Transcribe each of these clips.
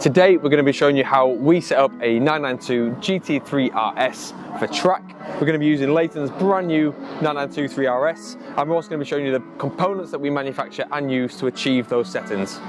Today we're going to be showing you how we set up a 992 GT3 RS for track. We're going to be using Leyton's brand new 992 RS, and we're also going to be showing you the components that we manufacture and use to achieve those settings.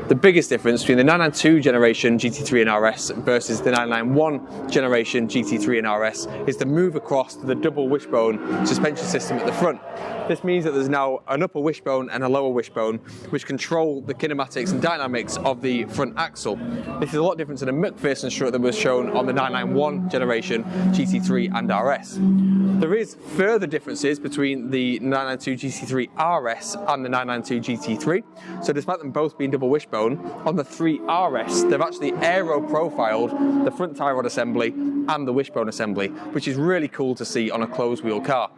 The biggest difference between the 992 generation GT3 and RS versus the 991 generation GT3 and RS is the move across to the double wishbone suspension system at the front. This means that there's now an upper wishbone and a lower wishbone which control the kinematics and dynamics of the front axle. This is a lot different to the McPherson strut that was shown on the 991 generation GT3 and RS. There is further differences between the 992 GT3 RS and the 992 GT3. So despite them both being double wishbone, on the 3 RS they've actually aero profiled the front tie rod assembly and the wishbone assembly, which is really cool to see on a closed wheel car.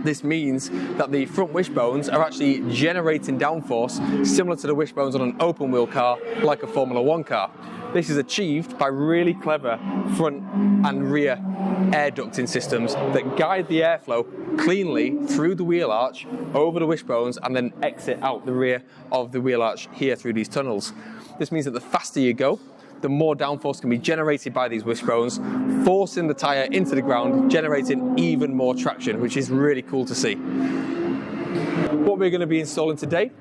This means that the front wishbones are actually generating downforce similar to the wishbones on an open wheel car like a Formula 1 car. This is achieved by really clever front and rear air ducting systems that guide the airflow cleanly through the wheel arch, over the wishbones, and then exit out the rear of the wheel arch here through these tunnels. This means that the faster you go, the more downforce can be generated by these wishbones, forcing the tyre into the ground, generating even more traction, which is really cool to see. What we're going to be installing today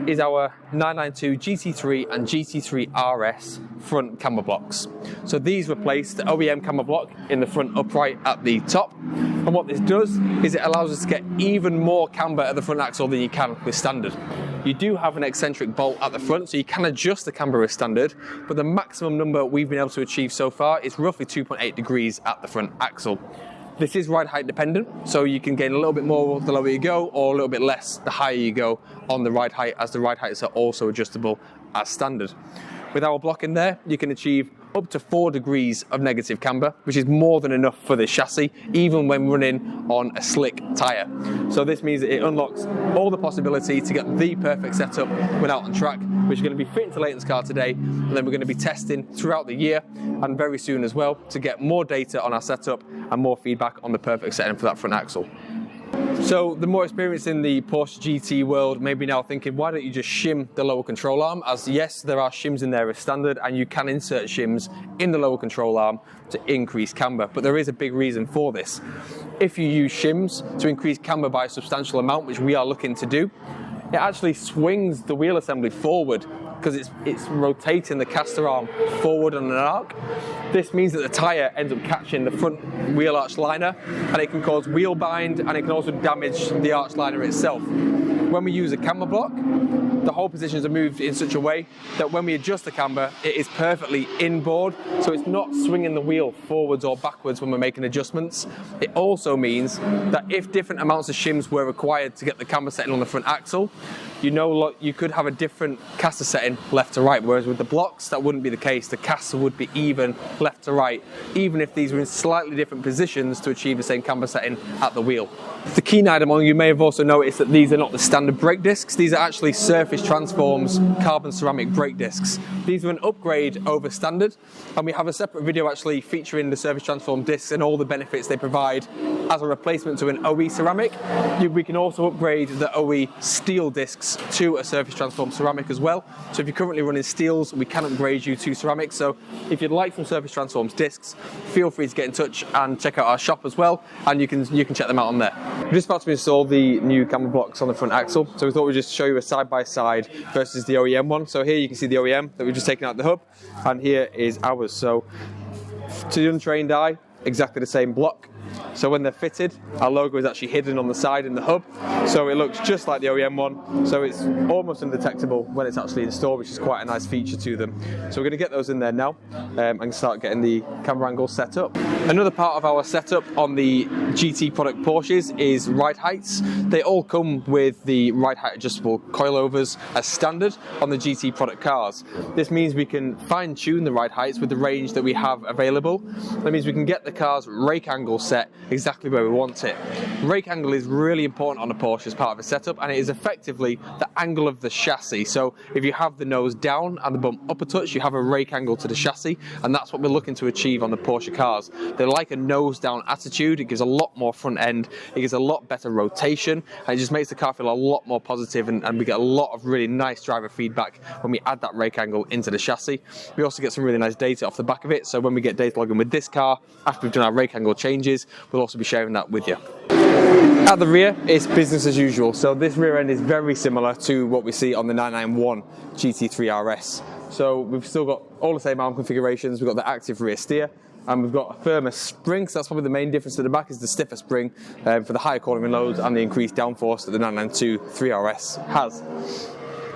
is our 992 GT3 and GT3 RS front camber blocks. So these replace the OEM camber block in the front upright at the top, and what this does is it allows us to get even more camber at the front axle than you can with standard. You do have an eccentric bolt at the front, so you can adjust the camber as standard, but the maximum number we've been able to achieve so far is roughly 2.8 degrees at the front axle. This is ride height dependent, so you can gain a little bit more the lower you go, or a little bit less the higher you go on the ride height, as the ride heights are also adjustable as standard. With our block in there, you can achieve up to 4 degrees of negative camber, which is more than enough for this chassis, even when running on a slick tyre. So this means that it unlocks all the possibility to get the perfect setup when out on track, which is going to be fitting to Leyton's car today, and then we're going to be testing throughout the year and very soon as well to get more data on our setup and more feedback on the perfect setting for that front axle. So the more experienced in the Porsche GT world may be now thinking, why don't you just shim the lower control arm? As yes, there are shims in there as standard, and you can insert shims in the lower control arm to increase camber, but there is a big reason for this. If you use shims to increase camber by a substantial amount, which we are looking to do, it actually swings the wheel assembly forward because it's rotating the caster arm forward on an arc. This means that the tyre ends up catching the front wheel arch liner, and it can cause wheel bind, and it can also damage the arch liner itself. When we use a camber block, the whole positions are moved in such a way that when we adjust the camber, it is perfectly inboard, so it's not swinging the wheel forwards or backwards when we're making adjustments. It also means that if different amounts of shims were required to get the camber setting on the front axle, you could have a different caster setting left to right, whereas with the blocks that wouldn't be the case. The caster would be even left to right, even if these were in slightly different positions to achieve the same camber setting at the wheel. The keen item on, you may have also noticed that these are not the standard brake discs. These are actually Surface Transform's carbon ceramic brake discs. These are an upgrade over standard, and we have a separate video actually featuring the Surface Transform discs and all the benefits they provide as a replacement to an OE ceramic. We can also upgrade the OE steel discs to a Surface Transform ceramic as well. So if you're currently running steels, we can upgrade you to ceramics. So if you'd like some Surface Transforms discs, feel free to get in touch and check out our shop as well, and you can check them out on there. We're just about to install the new camber blocks on the front axle, so we thought we'd just show you a side-by-side versus the OEM one. So here you can see the OEM that we've just taken out the hub, and here is ours. So to the untrained eye, exactly the same block. So when they're fitted, our logo is actually hidden on the side in the hub, so it looks just like the OEM one, so it's almost undetectable when it's actually installed, which is quite a nice feature to them. So we're going to get those in there now and start getting the camera angle set up. Another part of our setup on the GT product Porsches is ride heights. They all come with the ride height adjustable coilovers as standard on the GT product cars. This means we can fine tune the ride heights with the range that we have available. That means we can get the car's rake angle set exactly where we want it. Rake angle is really important on a Porsche as part of a setup, and it is effectively the angle of the chassis. So if you have the nose down and the bump up a touch, you have a rake angle to the chassis, and that's what we're looking to achieve on the Porsche cars. They're like a nose down attitude. It gives a lot more front end, it gives a lot better rotation, and it just makes the car feel a lot more positive, and we get a lot of really nice driver feedback when we add that rake angle into the chassis. We also get some really nice data off the back of it, so when we get data logging with this car, after we've done our rake angle changes, we'll also be sharing that with you. At the rear, it's business as usual, so this rear end is very similar to what we see on the 991 GT3 RS. So we've still got all the same arm configurations. We've got the active rear steer, and we've got a firmer spring, so that's probably the main difference to the back, is the stiffer spring for the higher cornering loads and the increased downforce that the 992 3RS has.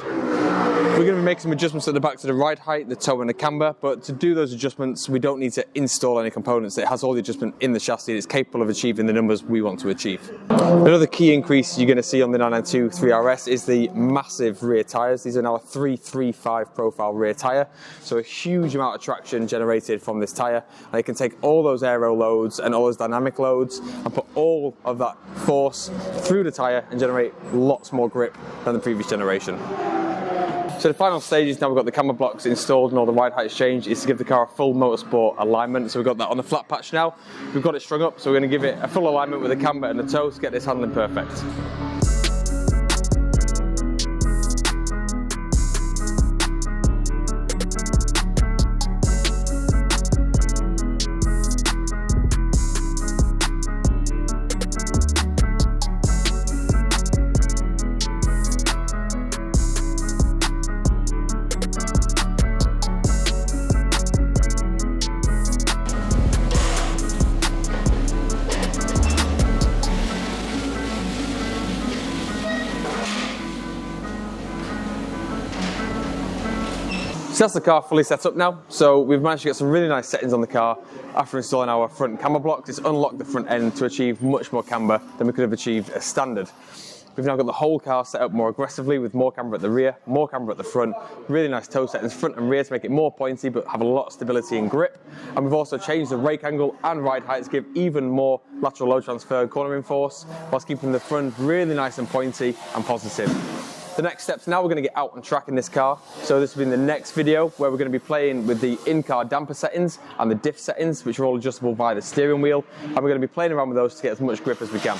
We're going to be making some adjustments at the back to the ride height, the toe and the camber, but to do those adjustments we don't need to install any components. It has all the adjustment in the chassis and it's capable of achieving the numbers we want to achieve. Another key increase you're going to see on the 992 3RS is the massive rear tyres. These are now a 335 profile rear tyre, so a huge amount of traction generated from this tyre, and it can take all those aero loads and all those dynamic loads and put all of that force through the tyre and generate lots more grip than the previous generation. So the final stage is now we've got the camber blocks installed and all the ride heights changed, is to give the car a full Motorsport alignment. So we've got that on the flat patch now. We've got it strung up, so we're going to give it a full alignment with the camber and the toe to get this handling perfect. So that's the car fully set up now. So we've managed to get some really nice settings on the car after installing our front camber blocks. It's unlocked the front end to achieve much more camber than we could have achieved as standard. We've now got the whole car set up more aggressively with more camber at the rear, more camber at the front, really nice toe settings front and rear to make it more pointy but have a lot of stability and grip. And we've also changed the rake angle and ride height to give even more lateral load transfer and cornering force, whilst keeping the front really nice and pointy and positive. The next steps now, we're going to get out on track in this car. So this will be in the next video where we're going to be playing with the in-car damper settings and the diff settings, which are all adjustable via the steering wheel. And we're going to be playing around with those to get as much grip as we can.